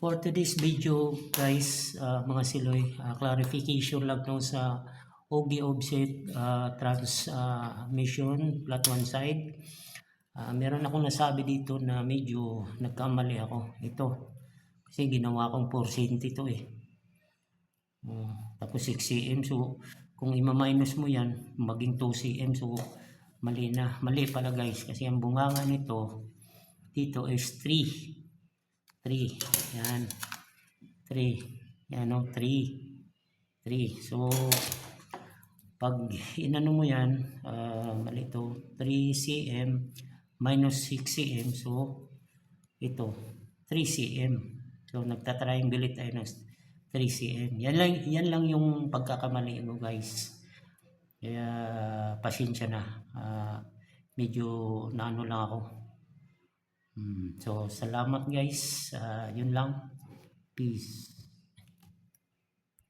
For today's video guys, mga siloy, clarification lang no sa OG offset transmission flat one side. Meron akong nasabi dito na medyo nagkamali ako. Ito, kasi ginawa kong 4 ito eh. Tapos 6 cm, so kung ima-minus mo yan, maging 2 cm, so mali na. Mali pala guys, kasi ang bunganga nito dito is 3. Yan. 3. Yan o, 3. So, pag inano mo yan, mali ito, 3 cm minus 6 cm. So, ito, 3 cm. So, nagtatriangulate tayo ng 3 cm. Yan lang yung pagkakamali mo guys. Kaya, pasensya na. Medyo naano lang ako. So, salamat guys. Yun lang. Peace.